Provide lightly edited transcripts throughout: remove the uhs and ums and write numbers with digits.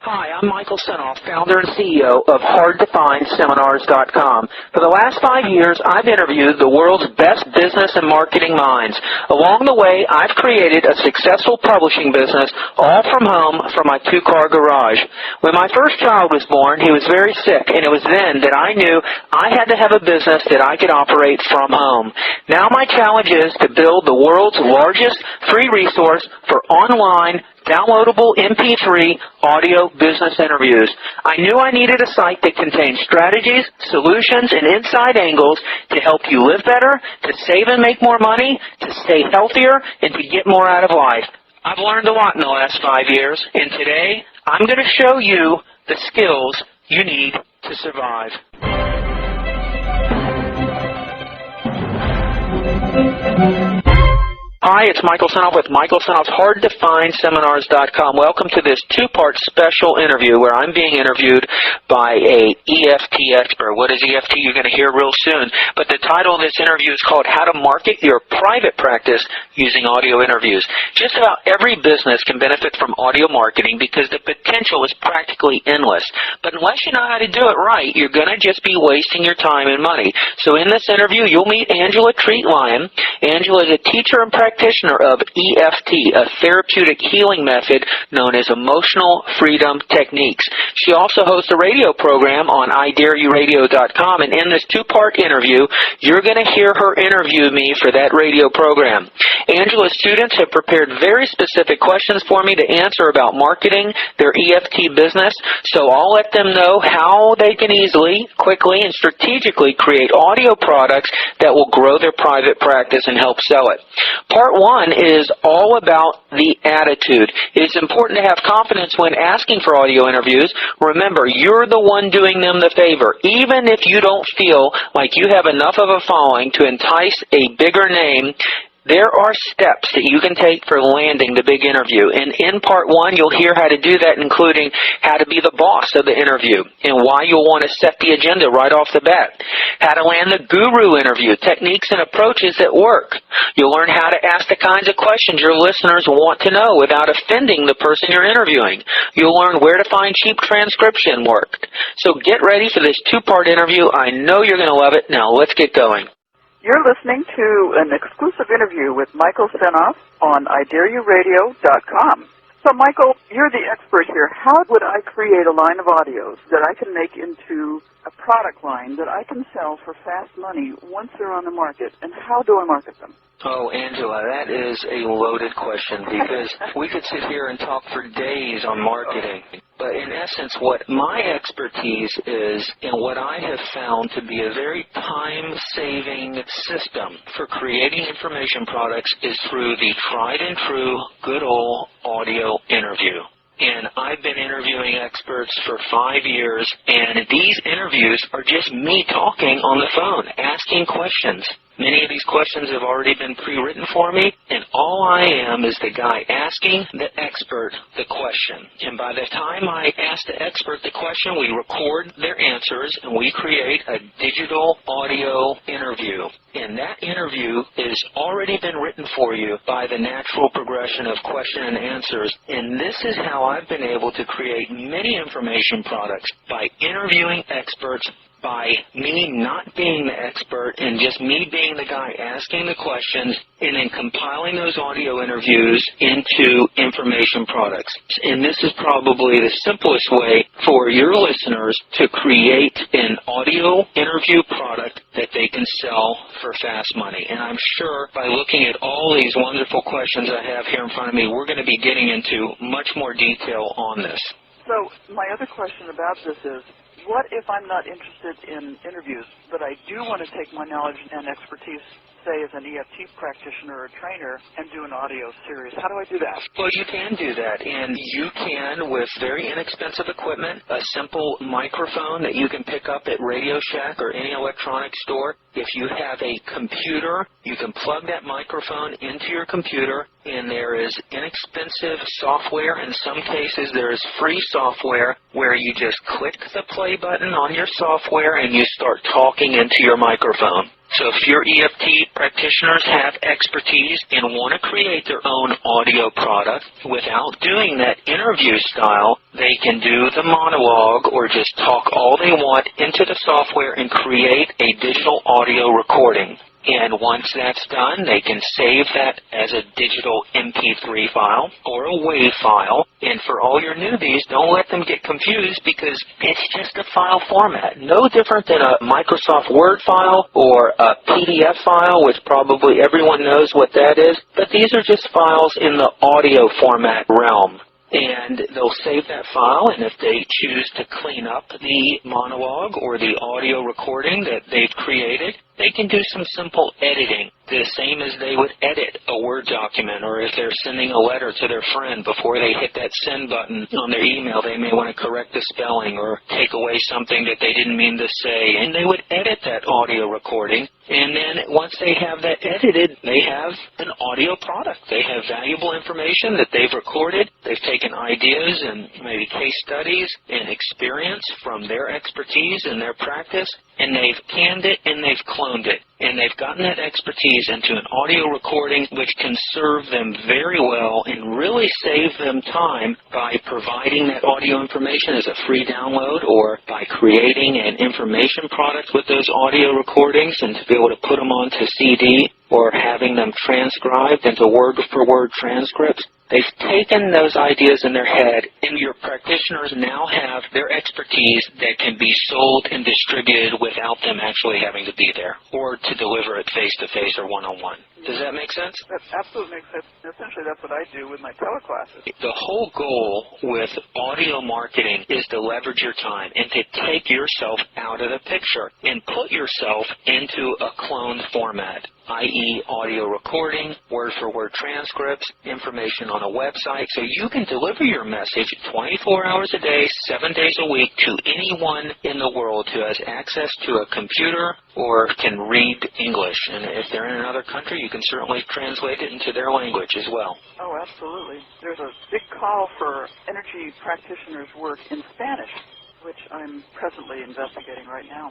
Hi, I'm Michael Senoff, founder and CEO of HardToFindSeminars.com. For the last 5 years, I've interviewed the world's best business and marketing minds. Along the way, I've created a successful publishing business, all from home, from my two-car garage. When my first child was born, he was very sick, and it was then that I knew I had to have a business that I could operate from home. Now my challenge is to build the world's largest free resource for online downloadable MP3 audio business interviews. I knew I needed a site that contained strategies, solutions, and inside angles to help you live better, to save and make more money, to stay healthier, and to get more out of life. I've learned a lot in the last 5 years, and today I'm going to show you the skills you need to survive. Hi, it's Michael Senoff with Michael Senoff's HardToFindSeminars.com. Welcome to this two-part special interview where I'm being interviewed by a EFT expert. What is EFT? You're going to hear real soon. But the title of this interview is called How to Market Your Private Practice Using Audio Interviews. Just about every business can benefit from audio marketing because the potential is practically endless. But unless you know how to do it right, you're going to just be wasting your time and money. So in this interview, you'll meet Angela Lyon. Angela is a teacher and practitioner of EFT, a therapeutic healing method known as emotional freedom techniques. She also hosts a radio program on idareyouradio.com, and in this two-part interview, you're going to hear her interview me for that radio program. Angela's students have prepared very specific questions for me to answer about marketing their EFT business, so I'll let them know how they can easily, quickly, and strategically create audio products that will grow their private practice and help sell it. Part one is all about the attitude. It is important to have confidence when asking for audio interviews. Remember, you're the one doing them the favor. Even if you don't feel like you have enough of a following to entice a bigger name, there are steps that you can take for landing the big interview. And in part one, you'll hear how to do that, including how to be the boss of the interview and why you'll want to set the agenda right off the bat. How to land the guru interview, techniques and approaches that work. You'll learn how to ask the kinds of questions your listeners want to know without offending the person you're interviewing. You'll learn where to find cheap transcription work. So get ready for this two-part interview. I know you're going to love it. Now let's get going. You're listening to an exclusive interview with Michael Senoff on idareyouradio.com. So, Michael, you're the expert here. How would I create a line of audios that I can make into a product line that I can sell for fast money once they're on the market, and how do I market them? Oh, Angela, that is a loaded question because we could sit here and talk for days on marketing. But in essence, what my expertise is and what I have found to be a very time-saving system for creating information products is through the tried and true good old audio interview. And I've been interviewing experts for 5 years, and these interviews are just me talking on the phone, asking questions. Many of these questions have already been pre-written for me, and all I am is the guy asking the expert the question. And by the time I ask the expert the question, we record their answers, and we create a digital audio interview. And that interview has already been written for you by the natural progression of question and answers. And this is how I've been able to create many information products, by interviewing experts, by me not being the expert and just me being the guy asking the questions, and then compiling those audio interviews into information products. And this is probably the simplest way for your listeners to create an audio interview product that they can sell for fast money. And I'm sure by looking at all these wonderful questions I have here in front of me, we're going to be getting into much more detail on this. So my other question about this is, what if I'm not interested in interviews, but I do want to take my knowledge and expertise, say, as an EFT practitioner or trainer, and do an audio series? How do I do that? Well, you can do that, and you can with very inexpensive equipment, a simple microphone that you can pick up at Radio Shack or any electronics store. If you have a computer, you can plug that microphone into your computer, and there is inexpensive software. In some cases, there is free software where you just click the play button on your software and you start talking into your microphone. So if your EFT practitioners have expertise and want to create their own audio product without doing that interview style, they can do the monologue or just talk all they want into the software and create a digital audio recording. And once that's done, they can save that as a digital MP3 file or a WAV file. And for all your newbies, don't let them get confused because it's just a file format. No different than a Microsoft Word file or a PDF file, which probably everyone knows what that is. But these are just files in the audio format realm. And they'll save that file, and if they choose to clean up the monologue or the audio recording that they've created, they can do some simple editing, the same as they would edit a Word document, or if they're sending a letter to their friend before they hit that send button on their email, they may want to correct the spelling or take away something that they didn't mean to say, and they would edit that audio recording. And then once they have that edited, they have an audio product. They have valuable information that they've recorded. They've taken ideas and maybe case studies and experience from their expertise and their practice, and they've canned it and they've cloned it. And they've gotten that expertise into an audio recording which can serve them very well and really save them time by providing that audio information as a free download or by creating an information product with those audio recordings and to be able to put them onto CD or having them transcribed into word-for-word transcripts. They've taken those ideas in their head, and your practitioners now have their expertise that can be sold and distributed without them actually having to be there or to deliver it face-to-face or one-on-one. Does that make sense? That absolutely makes sense. Essentially, that's what I do with my teleclasses. The whole goal with audio marketing is to leverage your time and to take yourself out of the picture and put yourself into a cloned format, i.e. audio recording, word-for-word transcripts, information on a website, so you can deliver your message 24 hours a day, 7 days a week to anyone in the world who has access to a computer or can read English. And if they're in another country, you can certainly translate it into their language as well. Oh, absolutely. There's a big call for energy practitioners' work in Spanish, which I'm presently investigating right now.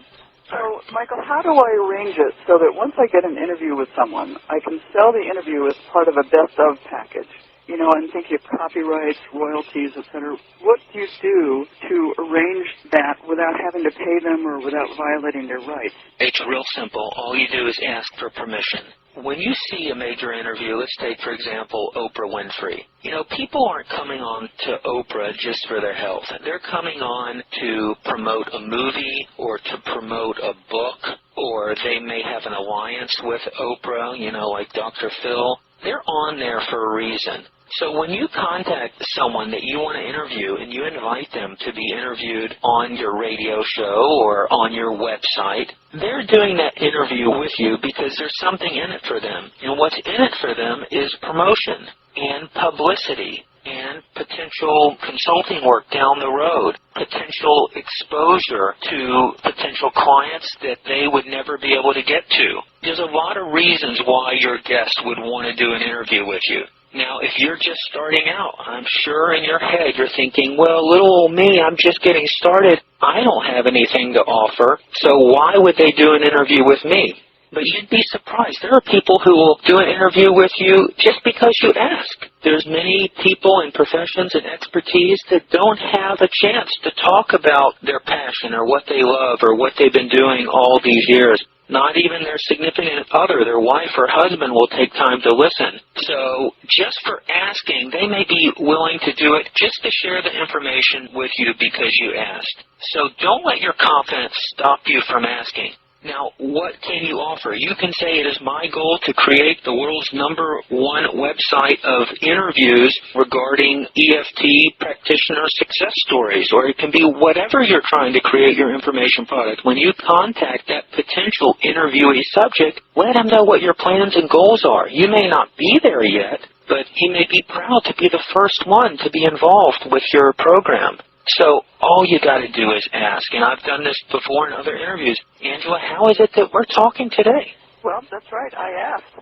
So, Michael, how do I arrange it so that once I get an interview with someone, I can sell the interview as part of a best-of package? You know, I'm thinking of copyrights, royalties, etc. What do you do to arrange that without having to pay them or without violating their rights? It's real simple. All you do is ask for permission. When you see a major interview, let's take, for example, Oprah Winfrey. You know, people aren't coming on to Oprah just for their health. They're coming on to promote a movie or to promote a book, or they may have an alliance with Oprah, you know, like Dr. Phil. They're on there for a reason. So when you contact someone that you want to interview and you invite them to be interviewed on your radio show or on your website, they're doing that interview with you because there's something in it for them. And what's in it for them is promotion and publicity and potential consulting work down the road, potential exposure to potential clients that they would never be able to get to. There's a lot of reasons why your guest would want to do an interview with you. Now, if you're just starting out, I'm sure in your head you're thinking, well, little old me, I'm just getting started. I don't have anything to offer, so why would they do an interview with me? But you'd be surprised. There are people who will do an interview with you just because you ask. There's many people in professions and expertise that don't have a chance to talk about their passion or what they love or what they've been doing all these years. Not even their significant other, their wife or husband, will take time to listen. So just for asking, they may be willing to do it just to share the information with you because you asked. So don't let your confidence stop you from asking. Now, what can you offer? You can say it is my goal to create the world's #1 website of interviews regarding EFT practitioner success stories, or it can be whatever you're trying to create your information product. When you contact that potential interviewee subject, let him know what your plans and goals are. You may not be there yet, but he may be proud to be the first one to be involved with your program. So all you got to do is ask, and I've done this before in other interviews. Angela, how is it that we're talking today? Well, that's right. I asked.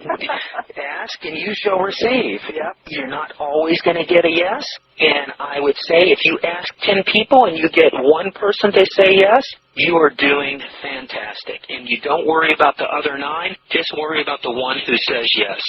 Ask and you shall receive. Yep. You're not always going to get a yes. And I would say if you ask 10 people and you get one person to say yes, you are doing fantastic. And you don't worry about the other 9. Just worry about the one who says yes.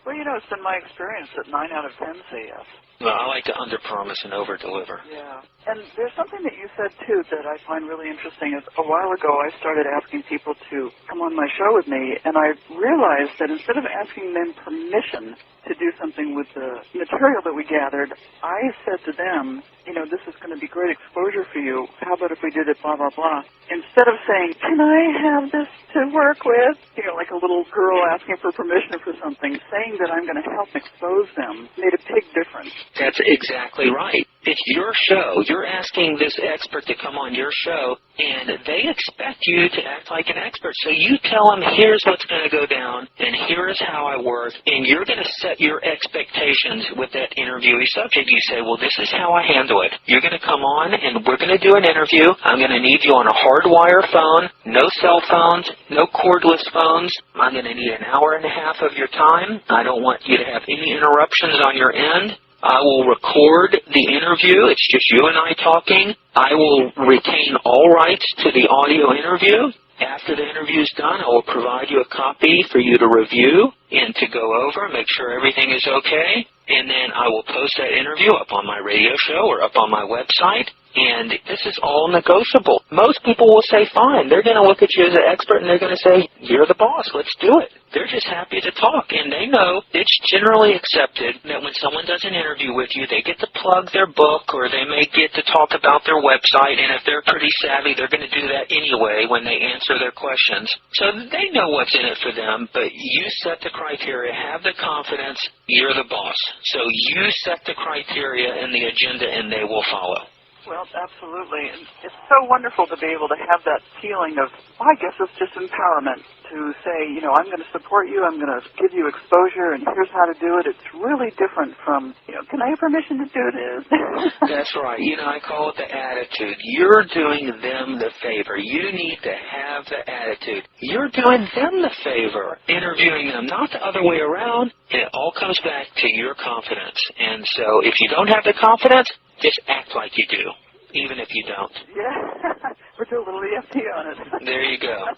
Well, it's been my experience that 9 out of 10 say yes. Well, I like to under-promise and over-deliver. Yeah. And there's something that you said, too, that I find really interesting. Is a while ago, I started asking people to come on my show with me, and I realized that instead of asking them permission to do something with the material that we gathered, I said to them, this is going to be great exposure for you. How about if we did it blah, blah, blah? Instead of saying, can I have this to work with? Like a little girl asking for permission for something, saying that I'm going to help expose them made a big difference. That's exactly right. It's your show. You're asking this expert to come on your show, and they expect you to act like an expert. So you tell them, here's what's going to go down, and here's how I work, and you're going to set your expectations with that interviewee subject. You say, well, this is how I handle it. You're going to come on, and we're going to do an interview. I'm going to need you on a hardwire phone, no cell phones, no cordless phones. I'm going to need an hour and a half of your time. I don't want you to have any interruptions on your end. I will record the interview. It's just you and I talking. I will retain all rights to the audio interview. After the interview is done, I will provide you a copy for you to review and to go over, make sure everything is okay. And then I will post that interview up on my radio show or up on my website. And this is all negotiable. Most people will say, fine. They're going to look at you as an expert and they're going to say, you're the boss. Let's do it. They're just happy to talk. And they know it's generally accepted that when someone does an interview with you, they get to plug their book or they may get to talk about their website. And if they're pretty savvy, they're going to do that anyway when they answer their questions. So they know what's in it for them, but you set the criteria, have the confidence, you're the boss. So you set the criteria and the agenda and they will follow. Well, absolutely. And it's so wonderful to be able to have that feeling of, I guess it's just empowerment to say, I'm going to support you, I'm going to give you exposure, and here's how to do it. It's really different from, can I have permission to do this? That's right. I call it the attitude. You're doing them the favor. You need to have the attitude. You're doing them the favor, interviewing them, not the other way around. And it all comes back to your confidence. And so if you don't have the confidence, just act like you do, even if you don't. Yeah, we'll do a little EFT on it. There you go.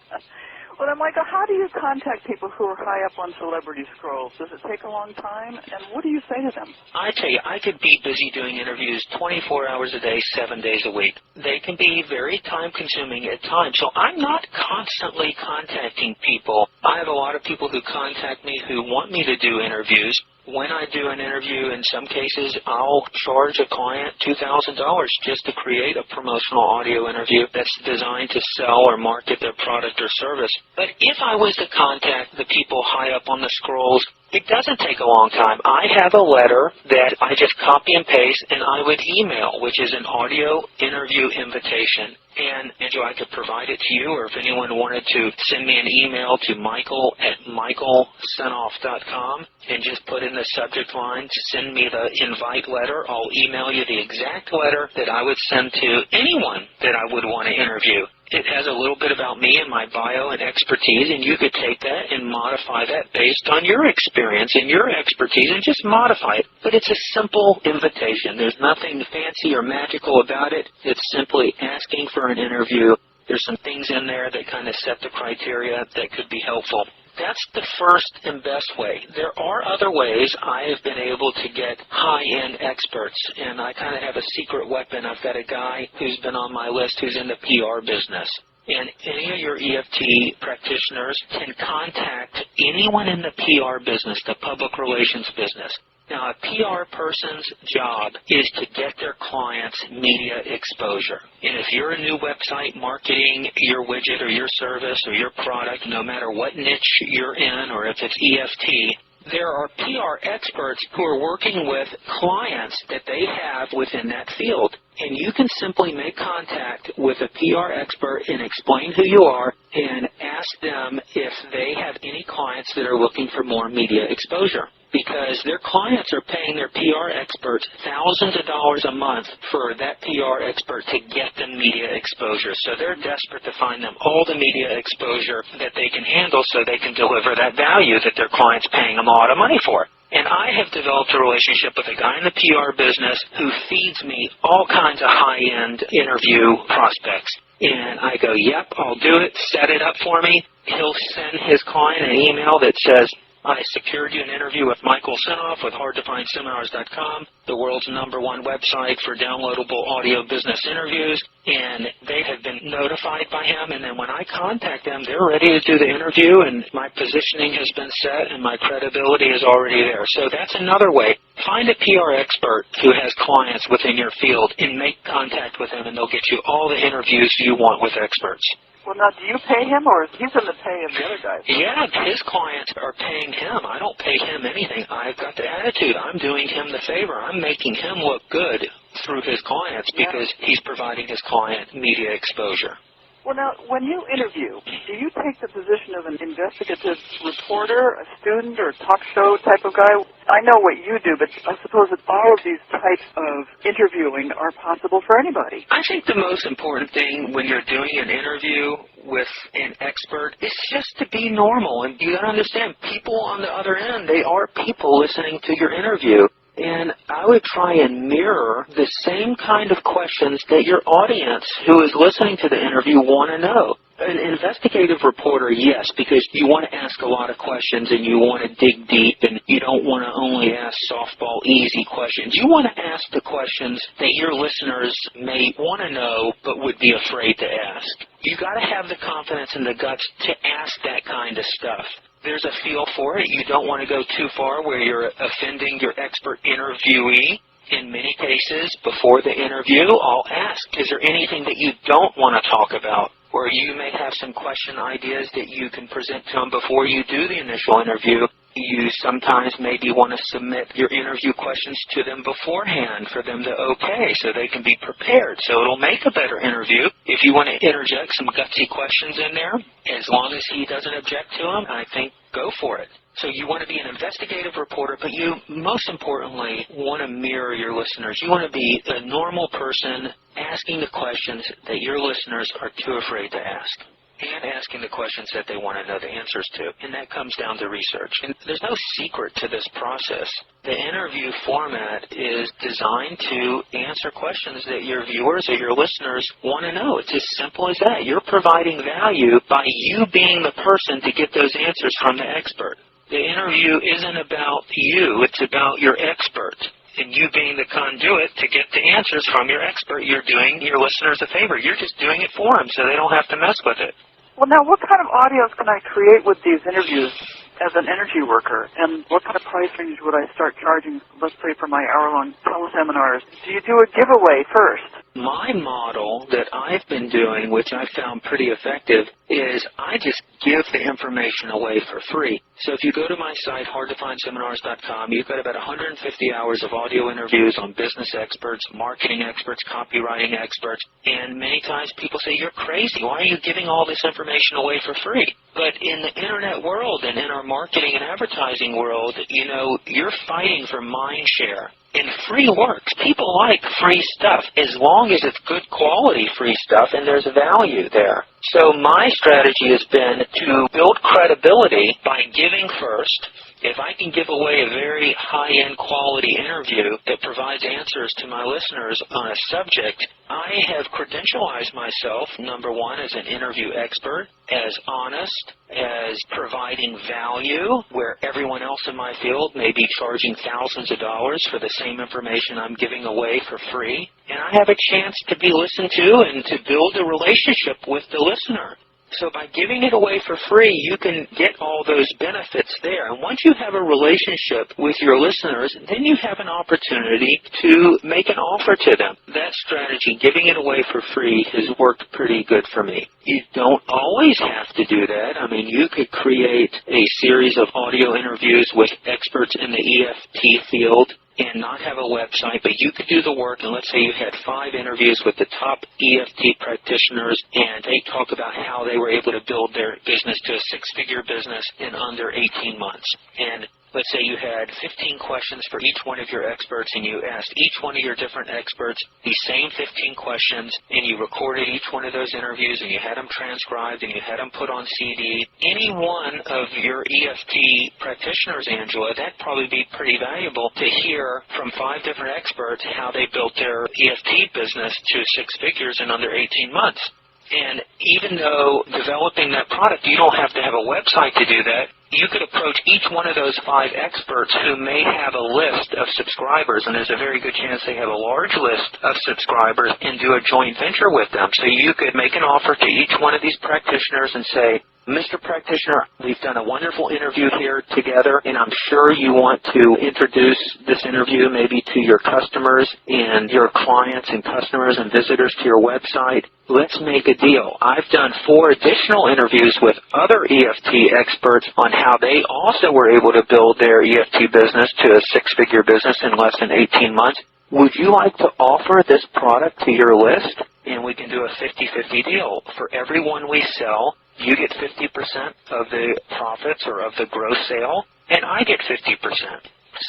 Well, then, Michael, how do you contact people who are high up on celebrity scrolls? Does it take a long time? And what do you say to them? I tell you, I could be busy doing interviews 24 hours a day, 7 days a week. They can be very time-consuming at times. So I'm not constantly contacting people. I have a lot of people who contact me who want me to do interviews. When I do an interview, in some cases, I'll charge a client $2,000 just to create a promotional audio interview that's designed to sell or market their product or service. But if I was to contact the people high up on the scrolls, it doesn't take a long time. I have a letter that I just copy and paste and I would email, which is an audio interview invitation. And Angela, I could provide it to you, or if anyone wanted to send me an email to michael@michaelsenoff.com and just put in the subject line, send me the invite letter. I'll email you the exact letter that I would send to anyone that I would want to interview. It has a little bit about me and my bio and expertise, and you could take that and modify that based on your experience and your expertise and just modify it. But it's a simple invitation. There's nothing fancy or magical about it. It's simply asking for an interview. There's some things in there that kind of set the criteria that could be helpful. That's the first and best way. There are other ways I have been able to get high-end experts, and I kind of have a secret weapon. I've got a guy who's been on my list who's in the PR business. And any of your EFT practitioners can contact anyone in the PR business, the public relations business. Now, a PR person's job is to get their clients media exposure. And if you're a new website marketing your widget or your service or your product, no matter what niche you're in or if it's EFT, there are PR experts who are working with clients that they have within that field. And you can simply make contact with a PR expert and explain who you are and ask them if they have any clients that are looking for more media exposure. Because their clients are paying their PR experts thousands of dollars a month for that PR expert to get them media exposure. So they're desperate to find them all the media exposure that they can handle so they can deliver that value that their client's paying them a lot of money for. And I have developed a relationship with a guy in the PR business who feeds me all kinds of high-end interview prospects. And I go, yep, I'll do it, set it up for me. He'll send his client an email that says, I secured you an interview with Michael Senoff with HardToFindSeminars.com, the world's #1 website for downloadable audio business interviews, and they have been notified by him, and then when I contact them, they're ready to do the interview, and my positioning has been set, and my credibility is already there. So that's another way. Find a PR expert who has clients within your field and make contact with them, and they'll get you all the interviews you want with experts. Well, now, do you pay him, or he's in the pay of the other guys? Yeah, his clients are paying him. I don't pay him anything. I've got the attitude. I'm doing him the favor. I'm making him look good through his clients because he's providing his client media exposure. Well, now, when you interview, do you take the position of an investigative reporter, a student, or talk show type of guy? I know what you do, but I suppose that all of these types of interviewing are possible for anybody. I think the most important thing when you're doing an interview with an expert is just to be normal. And you got to understand, people on the other end, they are people listening to your interview. And I would try and mirror the same kind of questions that your audience who is listening to the interview want to know. An investigative reporter, yes, because you want to ask a lot of questions and you want to dig deep and you don't want to only ask softball, easy questions. You want to ask the questions that your listeners may want to know but would be afraid to ask. You got to have the confidence and the guts to ask that kind of stuff. There's a feel for it. You don't want to go too far where you're offending your expert interviewee. In many cases, before the interview, I'll ask, is there anything that you don't want to talk about? Or you may have some question ideas that you can present to them before you do the initial interview. You sometimes maybe want to submit your interview questions to them beforehand for them to okay so they can be prepared. So it'll make a better interview. If you want to interject some gutsy questions in there, as long as he doesn't object to them, I think go for it. So you want to be an investigative reporter, but you, most importantly, want to mirror your listeners. You want to be a normal person asking the questions that your listeners are too afraid to ask, and asking the questions that they want to know the answers to. And that comes down to research. And there's no secret to this process. The interview format is designed to answer questions that your viewers or your listeners want to know. It's as simple as that. You're providing value by you being the person to get those answers from the expert. The interview isn't about you. It's about your expert. And you being the conduit to get the answers from your expert, you're doing your listeners a favor. You're just doing it for them so they don't have to mess with it. Well, now, what kind of audios can I create with these interviews as an energy worker? And what kind of price range would I start charging, let's say, for my hour-long teleseminars? Do you do a giveaway first? My model that I've been doing, which I found pretty effective, is I just give the information away for free. So if you go to my site, HardToFindSeminars.com, you've got about 150 hours of audio interviews on business experts, marketing experts, copywriting experts, and many times people say, you're crazy. Why are you giving all this information away for free? But in the internet world and in our marketing and advertising world, you know, you're fighting for mind share. And free works. People like free stuff as long as it's good quality free stuff and there's value there. So my strategy has been to build credibility by giving first. If I can give away a very high-end quality interview that provides answers to my listeners on a subject, I have credentialized myself, number one, as an interview expert, as honest, as providing value, where everyone else in my field may be charging thousands of dollars for the same information I'm giving away for free. And I have a chance to be listened to and to build a relationship with the listener. So by giving it away for free, you can get all those benefits there. And once you have a relationship with your listeners, then you have an opportunity to make an offer to them. That strategy, giving it away for free, has worked pretty good for me. You don't always have to do that. I mean, you could create a series of audio interviews with experts in the EFT field and not have a website, but you could do the work, and let's say you had 5 interviews with the top EFT practitioners, and they talk about how they were able to build their business to a 6-figure business in under 18 months. And let's say you had 15 questions for each one of your experts, and you asked each one of your different experts these same 15 questions, and you recorded each one of those interviews, and you had them transcribed, and you had them put on CD. Any one of your EFT practitioners, Angela, that'd probably be pretty valuable to hear from 5 different experts how they built their EFT business to 6 figures in under 18 months. And even though developing that product, you don't have to have a website to do that. You could approach each one of those 5 experts who may have a list of subscribers, and there's a very good chance they have a large list of subscribers, and do a joint venture with them. So you could make an offer to each one of these practitioners and say, Mr. Practitioner, we've done a wonderful interview here together, and I'm sure you want to introduce this interview maybe to your customers and your clients and customers and visitors to your website. Let's make a deal. I've done 4 additional interviews with other EFT experts on how they also were able to build their EFT business to a 6-figure business in less than 18 months. Would you like to offer this product to your list? And we can do a 50-50 deal. For every one we sell, you get 50% of the profits or of the gross sale, and I get 50%.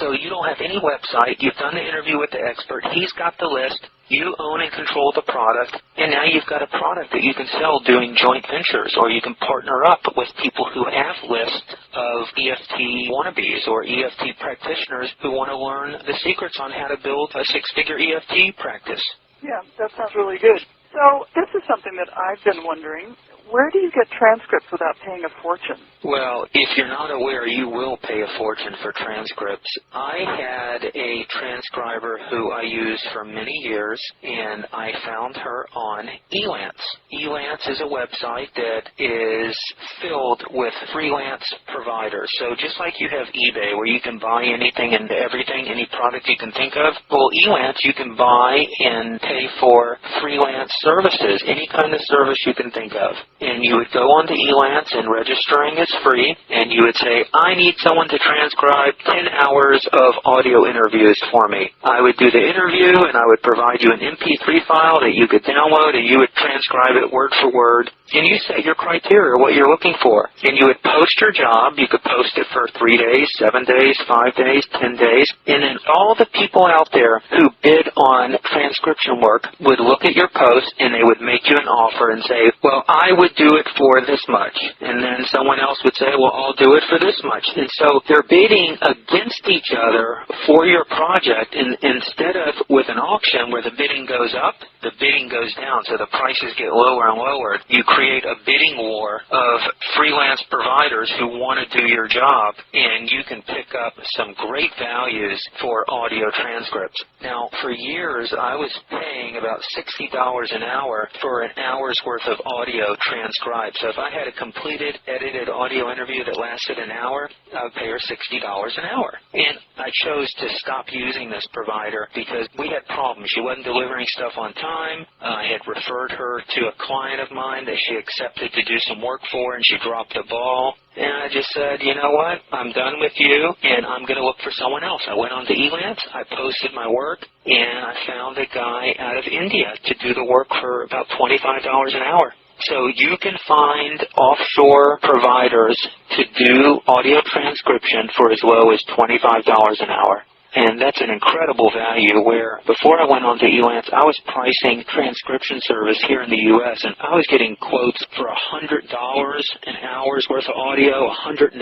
So you don't have any website. You've done the interview with the expert. He's got the list. You own and control the product, and now you've got a product that you can sell doing joint ventures, or you can partner up with people who have lists of EFT wannabes or EFT practitioners who want to learn the secrets on how to build a 6-figure EFT practice. Yeah, that sounds really good. So this is something that I've been wondering. Where do you get transcripts without paying a fortune? Well, if you're not aware, you will pay a fortune for transcripts. I had a transcriber who I used for many years, and I found her on Elance. Elance is a website that is filled with freelance providers. So just like you have eBay, where you can buy anything and everything, any product you can think of, well, Elance, you can buy and pay for freelance services, any kind of service you can think of. And you would go on to Elance, and registering is free, and you would say, I need someone to transcribe 10 hours of audio interviews for me. I would do the interview, and I would provide you an MP3 file that you could download, and you would transcribe it word for word. And you set your criteria, what you're looking for. And you would post your job. You could post it for 3 days, 7 days, 5 days, 10 days. And then all the people out there who bid on transcription work would look at your post, and they would make you an offer and say, well, I would do it for this much. And then someone else would say, well, I'll do it for this much. And so they're bidding against each other for your project. And instead of with an auction where the bidding goes up, the bidding goes down, so the prices get lower and lower. You create a bidding war of freelance providers who want to do your job, and you can pick up some great values for audio transcripts. Now, for years, I was paying about $60 an hour for an hour's worth of audio transcribed. So if I had a completed, edited audio interview that lasted an hour, I would pay her $60 an hour. And I chose to stop using this provider because we had problems. She wasn't delivering stuff on time. I had referred her to a client of mine that she accepted to do some work for, and she dropped the ball. And I just said, you know what, I'm done with you, and I'm going to look for someone else. I went on to Elance, I posted my work, and I found a guy out of India to do the work for about $25 an hour. So you can find offshore providers to do audio transcription for as low as $25 an hour. And that's an incredible value where before I went on to Elance, I was pricing transcription service here in the U.S., and I was getting quotes for $100 an hour's worth of audio, $150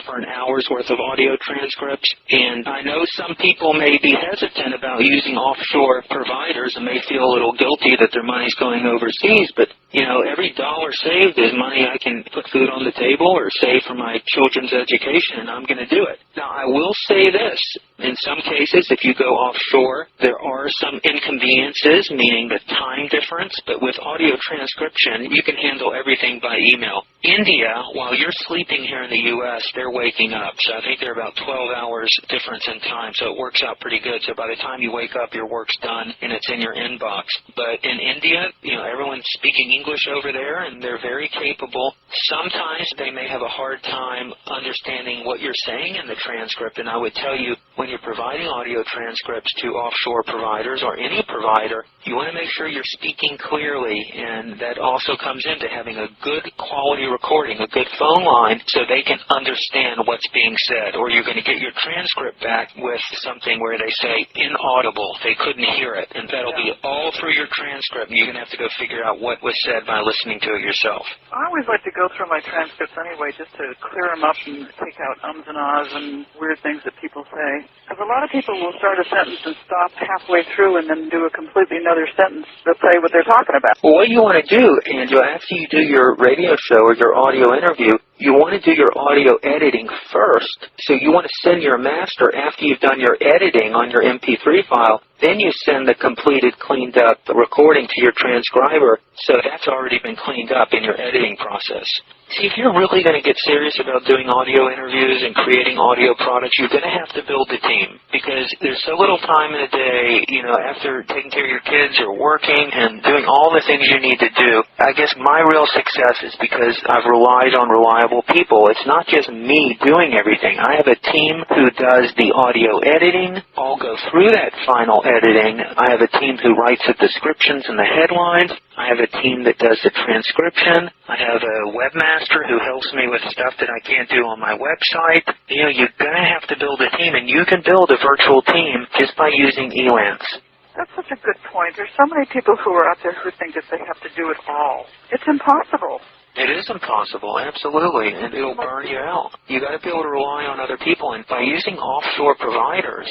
for an hour's worth of audio transcripts. And I know some people may be hesitant about using offshore providers and may feel a little guilty that their money's going overseas, but you know, every dollar saved is money I can put food on the table or save for my children's education, and I'm going to do it. Now, I will say this. In some cases, if you go offshore, there are some inconveniences, meaning the time difference, but with audio transcription, you can handle everything by email. India, while you're sleeping here in the U.S., they're waking up. So I think they're about 12 hours difference in time, so it works out pretty good. So by the time you wake up, your work's done, and it's in your inbox. But in India, you know, everyone's speaking English over there, and they're very capable. Sometimes they may have a hard time understanding what you're saying in the transcript, and I would tell you, when when you're providing audio transcripts to offshore providers or any provider, you want to make sure you're speaking clearly, and that also comes into having a good quality recording, a good phone line, so they can understand what's being said. Or you're going to get your transcript back with something where they say inaudible, they couldn't hear it, and that'll be all through your transcript, and you're going to have to go figure out what was said by listening to it yourself. I always like to go through my transcripts anyway just to clear them up and take out ums and ahs and weird things that people say. Because a lot of people will start a sentence and stop halfway through and then do a completely another sentence to say what they're talking about. Well, what you want to do, Angela, after you do your radio show or your audio interview, you want to do your audio editing first. So you want to send your master after you've done your editing on your MP3 file. Then you send the completed, cleaned up recording to your transcriber. So that's already been cleaned up in your editing process. See, if you're really going to get serious about doing audio interviews and creating audio products, you're going to have to build a team, because there's so little time in a day, after taking care of your kids or working and doing all the things you need to do. I guess my real success is because I've relied on reliable people. It's not just me doing everything. I have a team who does the audio editing. I'll go through that final editing. I have a team who writes the descriptions and the headlines. I have a team that does the transcription. I have a webmaster who helps me with stuff that I can't do on my website. You're going to have to build a team, and you can build a virtual team just by using Elance. That's such a good point. There's so many people who are out there who think that they have to do it all. It's impossible. It is impossible, absolutely, and it'll burn you out. You got to be able to rely on other people, and by using offshore providers,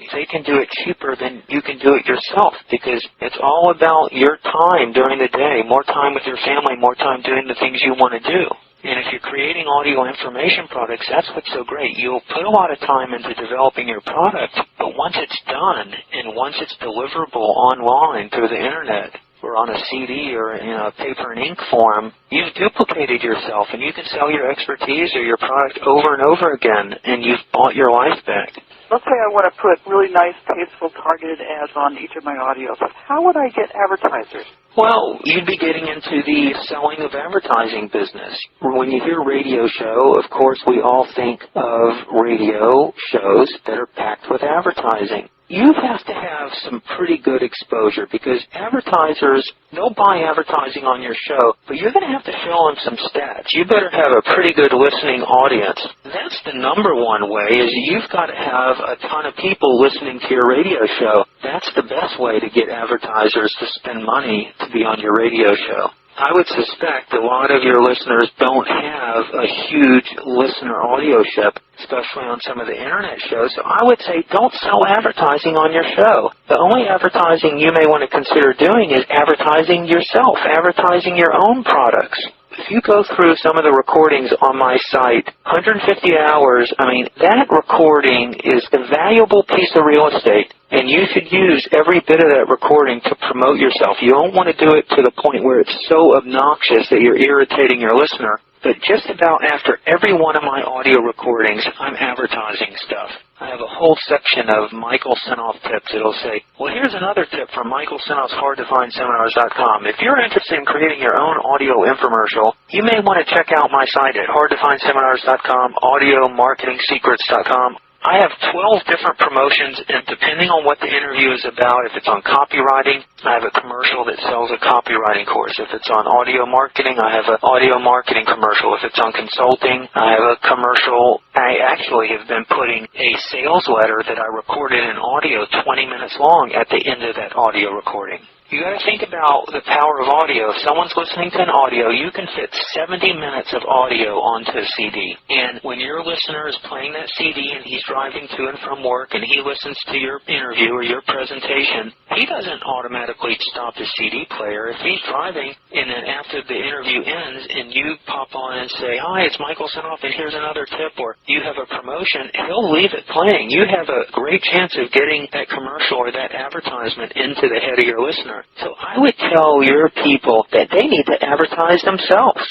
they can do it cheaper than you can do it yourself, because it's all about your time during the day, more time with your family, more time doing the things you want to do. And if you're creating audio information products, that's what's so great. You'll put a lot of time into developing your product, but once it's done and once it's deliverable online through the internet, or on a CD or in a paper and ink form, you've duplicated yourself, and you can sell your expertise or your product over and over again, and you've bought your life back. Let's say I want to put really nice, tasteful, targeted ads on each of my audios. How would I get advertisers? Well, you'd be getting into the selling of advertising business. When you hear radio show, of course, we all think of radio shows that are packed with advertising. You have to have some pretty good exposure, because advertisers, they'll buy advertising on your show, but you're going to have to fill in some stats. You better have a pretty good listening audience. That's the number one way, is you've got to have a ton of people listening to your radio show. That's the best way to get advertisers to spend money to be on your radio show. I would suspect a lot of your listeners don't have a huge listener audioship, especially on some of the internet shows. So I would say don't sell advertising on your show. The only advertising you may want to consider doing is advertising yourself, advertising your own products. If you go through some of the recordings on my site, 150 hours, that recording is a valuable piece of real estate, and you should use every bit of that recording to promote yourself. You don't want to do it to the point where it's so obnoxious that you're irritating your listener, but just about after every one of my audio recordings, I'm advertising stuff. I have a whole section of Michael Senoff tips. It'll say, well, here's another tip from Michael Senoff's HardToFindSeminars.com. If you're interested in creating your own audio infomercial, you may want to check out my site at HardToFindSeminars.com, AudioMarketingSecrets.com. I have 12 different promotions, and depending on what the interview is about, if it's on copywriting, I have a commercial that sells a copywriting course. If it's on audio marketing, I have an audio marketing commercial. If it's on consulting, I have a commercial. I actually have been putting a sales letter that I recorded in audio 20 minutes long at the end of that audio recording. You got to think about the power of audio. If someone's listening to an audio, you can fit 70 minutes of audio onto a CD. And when your listener is playing that CD and he's driving to and from work and he listens to your interview or your presentation, he doesn't automatically stop the CD player. If he's driving and then after the interview ends and you pop on and say, hi, it's Michael Senoff and here's another tip, or you have a promotion, he'll leave it playing. You have a great chance of getting that commercial or that advertisement into the head of your listener. So I would tell your people that they need to advertise themselves.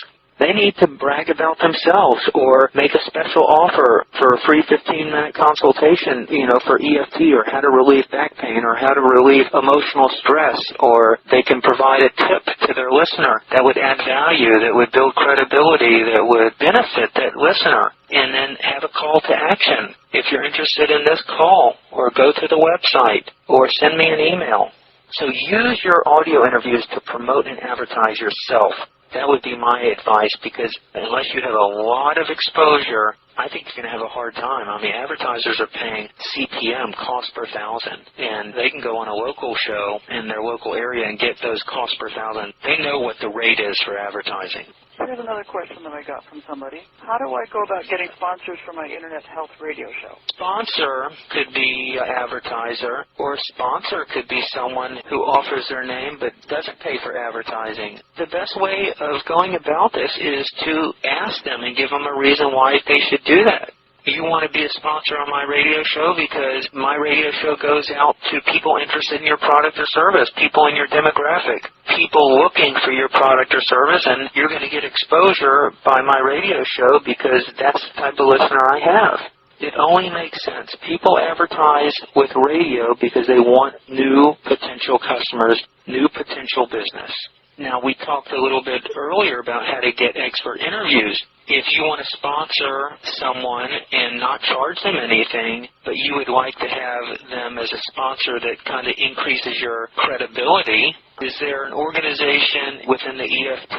They need to brag about themselves or make a special offer for a free 15-minute consultation, for EFT or how to relieve back pain or how to relieve emotional stress, or they can provide a tip to their listener that would add value, that would build credibility, that would benefit that listener, and then have a call to action. If you're interested in this call, or go to the website, or send me an email. So use your audio interviews to promote and advertise yourself. That would be my advice, because unless you have a lot of exposure, I think you're going to have a hard time. I mean, advertisers are paying CPM, cost per thousand, and they can go on a local show in their local area and get those cost per thousand. They know what the rate is for advertising. Here's another question that I got from somebody. How do I go about getting sponsors for my internet health radio show? Sponsor could be an advertiser, or sponsor could be someone who offers their name but doesn't pay for advertising. The best way of going about this is to ask them and give them a reason why they should do that. You want to be a sponsor on my radio show because my radio show goes out to people interested in your product or service, people in your demographic, people looking for your product or service, and you're going to get exposure by my radio show because that's the type of listener I have. It only makes sense. People advertise with radio because they want new potential customers, new potential business. Now, we talked a little bit earlier about how to get expert interviews. If you want to sponsor someone and not charge them anything, but you would like to have them as a sponsor that kind of increases your credibility, is there an organization within the EFT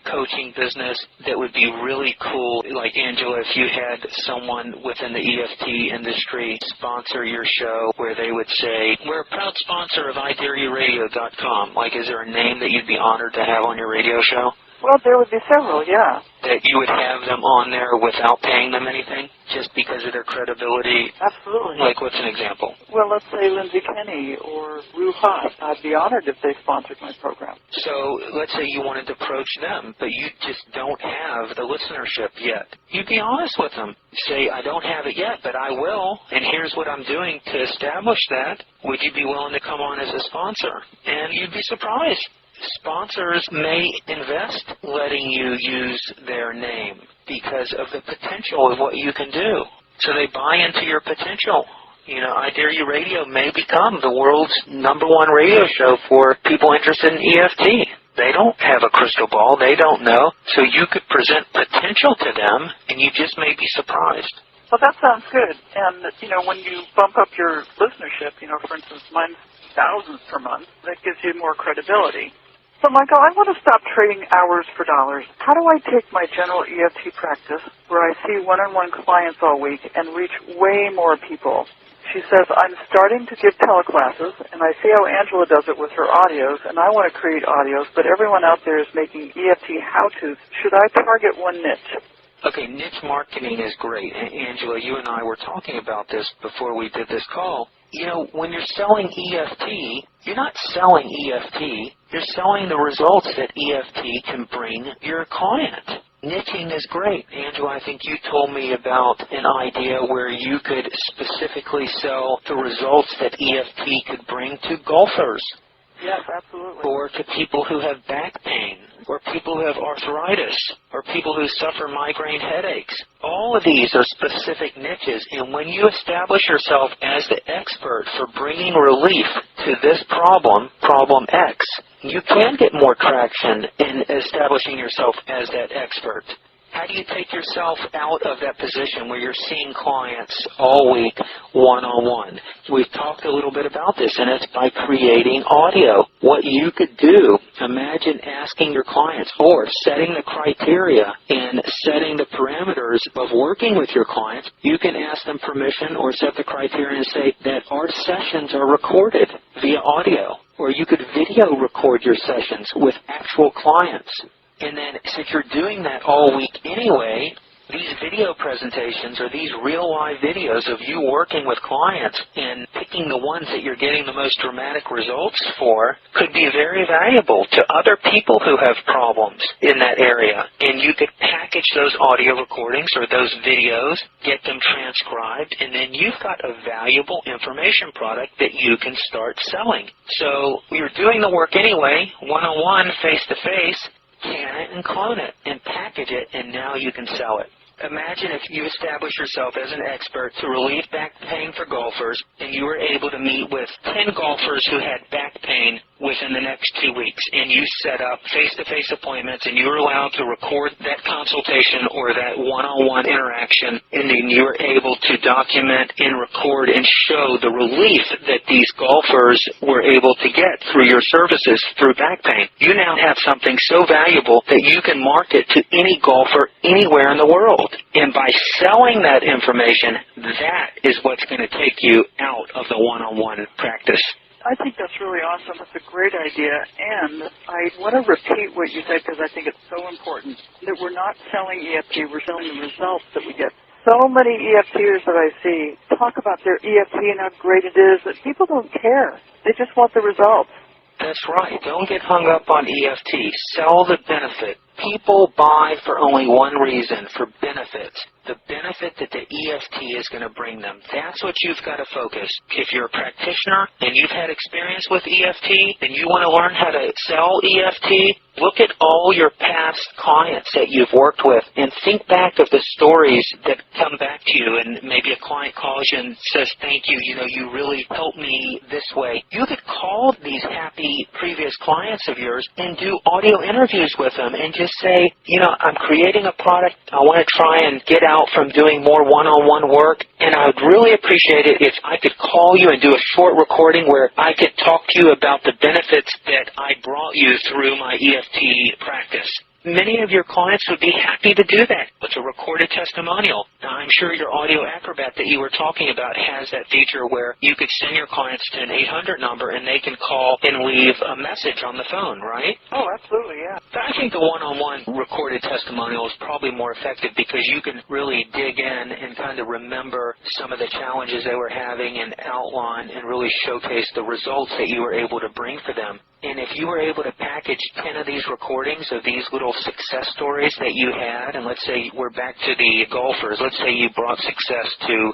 coaching business that would be really cool? Like, Angela, if you had someone within the EFT industry sponsor your show where they would say, we're a proud sponsor of iDareYouRadio.com. Like, is there a name that you'd be honored to have on your radio show? Well, there would be several, yeah. That you would have them on there without paying them anything, just because of their credibility? Absolutely. Like, what's an example? Well, let's say Lindsay Kenny or Rue Haas. I'd be honored if they sponsored my program. So let's say you wanted to approach them, but you just don't have the listenership yet. You'd be honest with them. Say, I don't have it yet, but I will, and here's what I'm doing to establish that. Would you be willing to come on as a sponsor? And you'd be surprised. Sponsors may invest letting you use their name because of the potential of what you can do. So they buy into your potential. I Dare You Radio may become the world's #1 radio show for people interested in EFT. They don't have a crystal ball. They don't know. So you could present potential to them, and you just may be surprised. Well, that sounds good. And, when you bump up your listenership, for instance, mine's thousands per month, that gives you more credibility. So, Michael, I want to stop trading hours for dollars. How do I take my general EFT practice, where I see one-on-one clients all week, and reach way more people? She says, I'm starting to give teleclasses, and I see how Angela does it with her audios, and I want to create audios, but everyone out there is making EFT how-tos. Should I target one niche? Okay, niche marketing is great. And Angela, you and I were talking about this before we did this call. When you're selling EFT, you're not selling EFT. You're selling the results that EFT can bring your client. Niching is great. Angela, I think you told me about an idea where you could specifically sell the results that EFT could bring to golfers. Yes, absolutely. Or to people who have back pain, or people who have arthritis, or people who suffer migraine headaches. All of these are specific niches, and when you establish yourself as the expert for bringing relief to this problem, problem X, you can get more traction in establishing yourself as that expert. How do you take yourself out of that position where you're seeing clients all week one-on-one? We've talked a little bit about this, and it's by creating audio. What you could do, imagine asking your clients or setting the criteria and setting the parameters of working with your clients. You can ask them permission or set the criteria and say that our sessions are recorded via audio, or you could video record your sessions with actual clients. And then, since you're doing that all week anyway, these video presentations or these real live videos of you working with clients and picking the ones that you're getting the most dramatic results for could be very valuable to other people who have problems in that area. And you could package those audio recordings or those videos, get them transcribed, and then you've got a valuable information product that you can start selling. So you're doing the work anyway, one-on-one, face-to-face. Can it and clone it and package it, and now you can sell it. Imagine if you establish yourself as an expert to relieve back pain for golfers, and you were able to meet with 10 golfers who had back pain within the next 2 weeks, and you set up face-to-face appointments, and you were allowed to record that consultation or that one-on-one interaction, and then you were able to document and record and show the relief that these golfers were able to get through your services through back pain. You now have something so valuable that you can market to any golfer anywhere in the world. And by selling that information, that is what's going to take you out of the one-on-one practice. I think that's really awesome. That's a great idea. And I want to repeat what you said because I think it's so important that we're not selling EFT, we're selling the results that we get. So many EFTers that I see talk about their EFT and how great it is, that people don't care. They just want the results. That's right. Don't get hung up on EFT. Sell the benefit. People buy for only one reason, for benefits. The benefit that the EFT is going to bring them. That's what you've got to focus. If you're a practitioner and you've had experience with EFT and you want to learn how to sell EFT, look at all your past clients that you've worked with and think back of the stories that come back to you, and maybe a client calls you and says, thank you, you really helped me this way. You could call these happy previous clients of yours and do audio interviews with them and just say, I'm creating a product. I want to try and get out from doing more one-on-one work, and I would really appreciate it if I could call you and do a short recording where I could talk to you about the benefits that I brought you through my EFT practice. Many of your clients would be happy to do that. It's a recorded testimonial. Now, I'm sure your Audio Acrobat that you were talking about has that feature where you could send your clients to an 800 number and they can call and leave a message on the phone, right? Oh, absolutely, yeah. I think the one-on-one recorded testimonial is probably more effective because you can really dig in and kind of remember some of the challenges they were having and outline and really showcase the results that you were able to bring for them. And if you were able to package 10 of these recordings of these little success stories that you had, and let's say we're back to the golfers, let's say you brought success to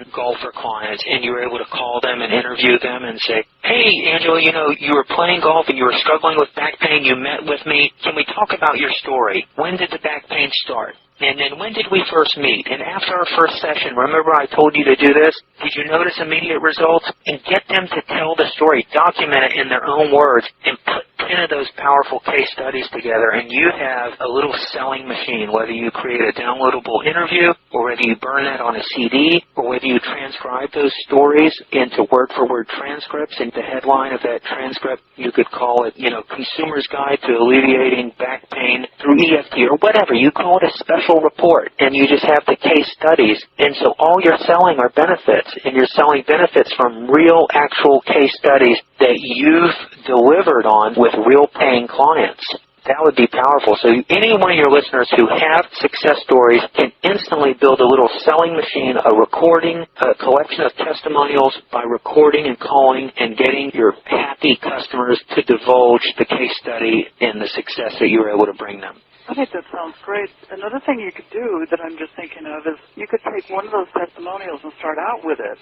10 golfer clients and you were able to call them and interview them and say, hey, Angela, you were playing golf and you were struggling with back pain, you met with me, can we talk about your story? When did the back pain start? And then when did we first meet? And after our first session, remember I told you to do this? Did you notice immediate results? And get them to tell the story, document it in their own words, and put 10 of those powerful case studies together, and you have a little selling machine, whether you create a downloadable interview, or whether you burn that on a CD, or whether you transcribe those stories into word-for-word transcripts, and the headline of that transcript, you could call it, Consumer's Guide to Alleviating Back Pain Through EFT, or whatever. You call it a special report, and you just have the case studies, and so all you're selling are benefits, and you're selling benefits from real, actual case studies that you've delivered on with real paying clients. That would be powerful. So any one of your listeners who have success stories can instantly build a little selling machine, a recording, a collection of testimonials by recording and calling and getting your happy customers to divulge the case study and the success that you were able to bring them. I think that sounds great. Another thing you could do that I'm just thinking of is you could take one of those testimonials and start out with it,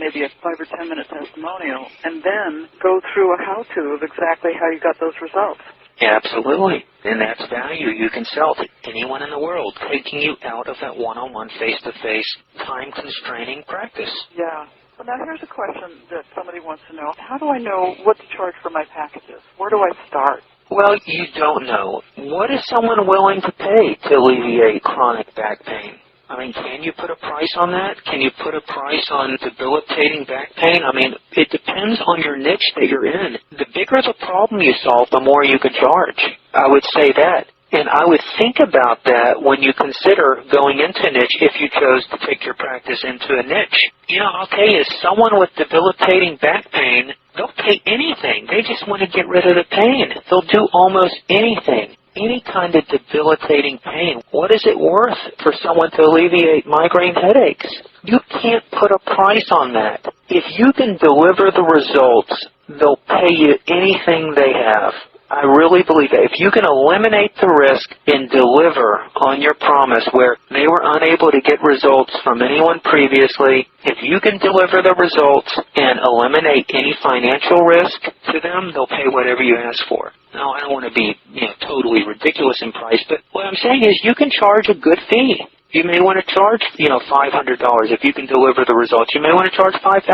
maybe a 5 or 10 minute testimonial, and then go through a how-to of exactly how you got those results. Absolutely. And that's value you can sell to anyone in the world, taking you out of that one-on-one, face-to-face, time-constraining practice. Yeah. Well, now here's a question that somebody wants to know. How do I know what to charge for my packages? Where do I start? Well, you don't know. What is someone willing to pay to alleviate chronic back pain? I mean, can you put a price on that? Can you put a price on debilitating back pain? I mean, it depends on your niche that you're in. The bigger the problem you solve, the more you can charge. I would say that. And I would think about that when you consider going into a niche if you chose to take your practice into a niche. I'll tell you, someone with debilitating back pain, they'll pay anything. They just want to get rid of the pain. They'll do almost anything. Any kind of debilitating pain. What is it worth for someone to alleviate migraine headaches? You can't put a price on that. If you can deliver the results, they'll pay you anything they have. I really believe that if you can eliminate the risk and deliver on your promise where they were unable to get results from anyone previously, if you can deliver the results and eliminate any financial risk to them, they'll pay whatever you ask for. Now, I don't want to be totally ridiculous in price, but what I'm saying is you can charge a good fee. You may want to charge, $500 if you can deliver the results. You may want to charge $5,000.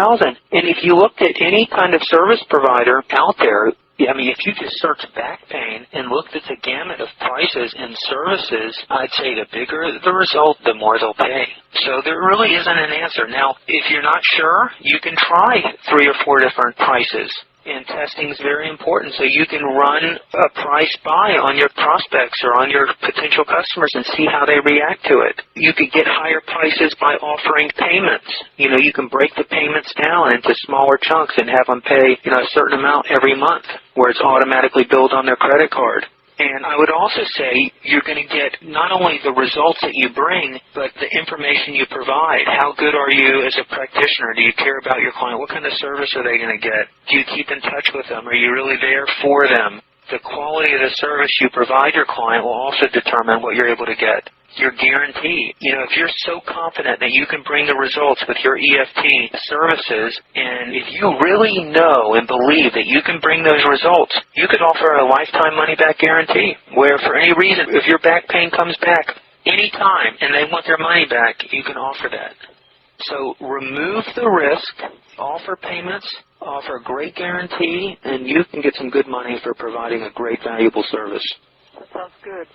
And if you looked at any kind of service provider out there, if you just search back pain and looked at the gamut of prices and services, I'd say the bigger the result, the more they'll pay. So there really isn't an answer. Now, if you're not sure, you can try 3 or 4 different prices. And testing is very important, so you can run a price buy on your prospects or on your potential customers and see how they react to it. You could get higher prices by offering payments. You can break the payments down into smaller chunks and have them pay a certain amount every month where it's automatically billed on their credit card. And I would also say you're going to get not only the results that you bring, but the information you provide. How good are you as a practitioner? Do you care about your client? What kind of service are they going to get? Do you keep in touch with them? Are you really there for them? The quality of the service you provide your client will also determine what you're able to get. Your guarantee. If you're so confident that you can bring the results with your EFT services, and if you really know and believe that you can bring those results, you could offer a lifetime money-back guarantee, where for any reason, if your back pain comes back any time and they want their money back, you can offer that. So remove the risk, offer payments, offer a great guarantee, and you can get some good money for providing a great, valuable service. That sounds good.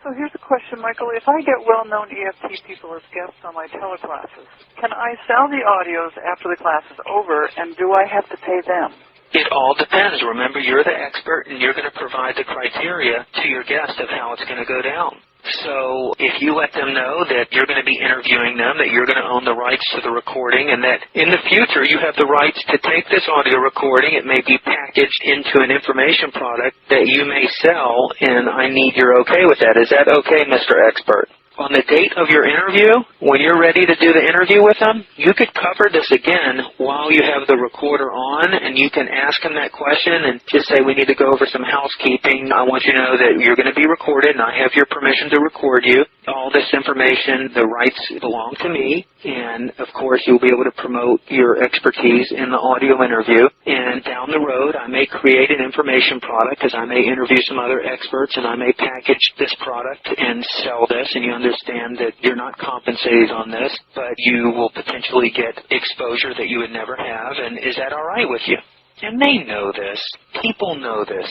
So here's a question, Michael. If I get well-known EFT people as guests on my teleclasses, can I sell the audios after the class is over, and do I have to pay them? It all depends. Remember, you're the expert, and you're going to provide the criteria to your guest of how it's going to go down. So if you let them know that you're going to be interviewing them, that you're going to own the rights to the recording, and that in the future you have the rights to take this audio recording, it may be packaged into an information product that you may sell, and I need your okay with that. Is that okay, Mr. Expert? On the date of your interview, when you're ready to do the interview with them, you could cover this again while you have the recorder on, and you can ask them that question and just say, we need to go over some housekeeping. I want you to know that you're going to be recorded, and I have your permission to record you. All this information, the rights belong to me, and, of course, you'll be able to promote your expertise in the audio interview. And down the road, I may create an information product, as I may interview some other experts, and I may package this product and sell this, and you understand that you're not compensated on this, but you will potentially get exposure that you would never have, and is that all right with you? And they know this. People know this,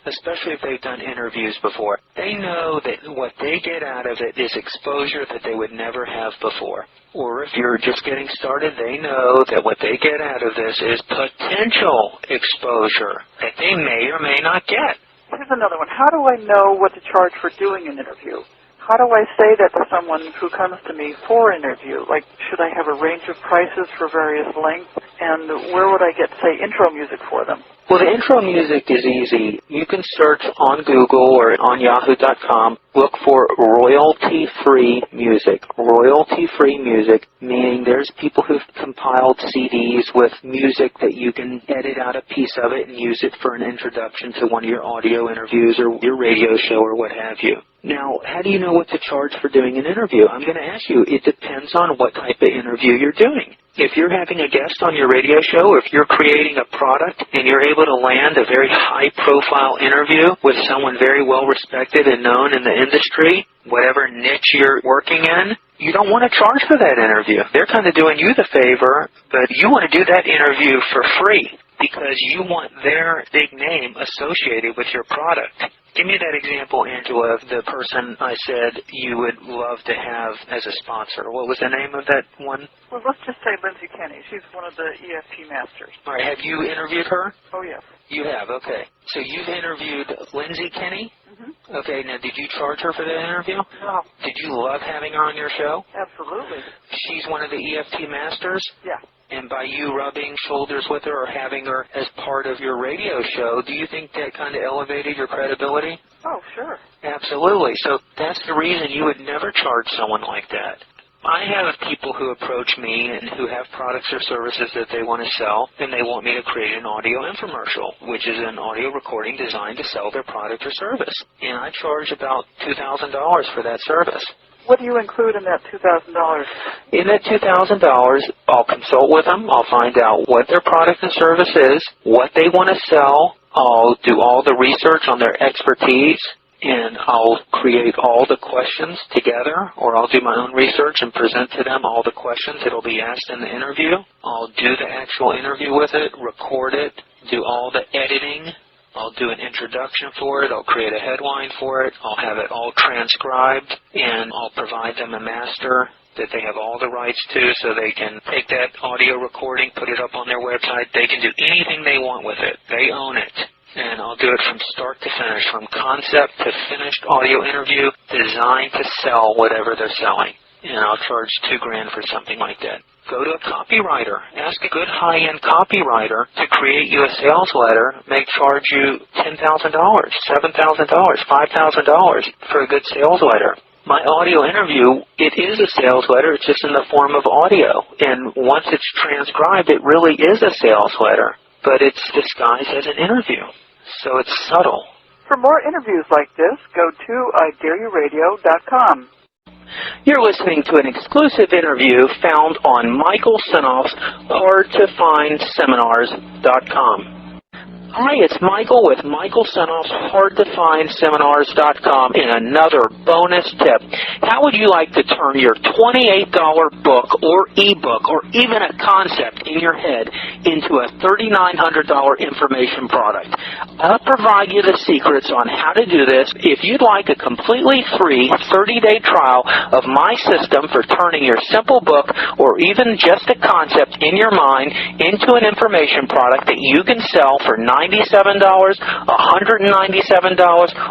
especially if they've done interviews before. They know that what they get out of it is exposure that they would never have before. Or if you're just getting started, they know that what they get out of this is potential exposure that they may or may not get. Here's another one. How do I know what to charge for doing an interview? How do I say that to someone who comes to me for an interview? Like, should I have a range of prices for various lengths? And where would I get, say, intro music for them? Well, the intro music is easy. You can search on Google or on Yahoo.com. Look for royalty-free music. Royalty-free music, meaning there's people who've compiled CDs with music that you can edit out a piece of it and use it for an introduction to one of your audio interviews or your radio show or what have you. Now, how do you know what to charge for doing an interview? I'm going to ask you, it depends on what type of interview you're doing. If you're having a guest on your radio show, if you're creating a product and you're able to land a very high-profile interview with someone very well-respected and known in the industry, whatever niche you're working in, you don't want to charge for that interview. They're kind of doing you the favor, but you want to do that interview for free because you want their big name associated with your product. Give me that example, Angela, of the person I said you would love to have as a sponsor. What was the name of that one? Well, let's just say Lindsay Kenny. She's one of the EFT masters. All right, have you interviewed her? Oh, yes. You have, okay. So you've interviewed Lindsay Kenny? Mm-hmm. Okay, now did you charge her for that interview? No. Did you love having her on your show? Absolutely. She's one of the EFT masters? Yeah. And by you rubbing shoulders with her or having her as part of your radio show, do you think that kind of elevated your credibility? Oh, sure. Absolutely. So that's the reason you would never charge someone like that. I have people who approach me and who have products or services that they want to sell, and they want me to create an audio infomercial, which is an audio recording designed to sell their product or service. And I charge about $2,000 for that service. What do you include in that $2,000? In that $2,000, I'll consult with them. I'll find out what their product and service is, what they want to sell. I'll do all the research on their expertise, and I'll create all the questions together, or I'll do my own research and present to them all the questions that will be asked in the interview. I'll do the actual interview with it, record it, do all the editing. I'll do an introduction for it. I'll create a headline for it. I'll have it all transcribed, and I'll provide them a master that they have all the rights to, so they can take that audio recording, put it up on their website. They can do anything they want with it. They own it. And I'll do it from start to finish, from concept to finished audio interview, designed to sell whatever they're selling. And I'll charge $2,000 for something like that. Go to a copywriter. Ask a good high-end copywriter to create you a sales letter. May charge you $10,000, $7,000, $5,000 for a good sales letter. My audio interview, it is a sales letter. It's just in the form of audio. And once it's transcribed, it really is a sales letter. But it's disguised as an interview. So it's subtle. For more interviews like this, go to idareyouradio.com. You're listening to an exclusive interview found on Michael Senoff's HardToFindSeminars.com. Hi, it's Michael with Michael Senoff's HardToFindSeminars.com and another bonus tip. How would you like to turn your $28 book or ebook or even a concept in your head into a $3,900 information product? I'll provide you the secrets on how to do this. If you'd like a completely free 30-day trial of my system for turning your simple book or even just a concept in your mind into an information product that you can sell for $97, $197,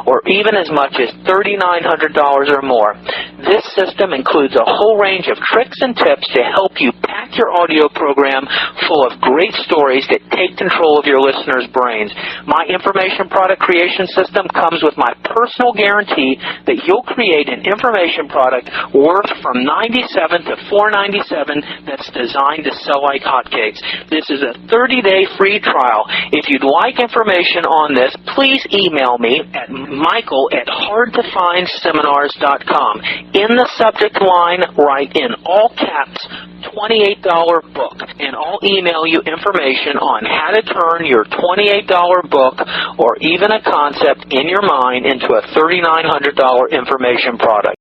or even as much as $3,900 or more. This system includes a whole range of tricks and tips to help you pack your audio program full of great stories that take control of your listeners' brains. My information product creation system comes with my personal guarantee that you'll create an information product worth from $97 to $497 that's designed to sell like hotcakes. This is a 30-day free trial. If you'd like information on this, please email me at michael@hardtofindseminars.com. In the subject line, write in all caps, $28 book, and I'll email you information on how to turn your $28 book or even a concept in your mind into a $3,900 information product.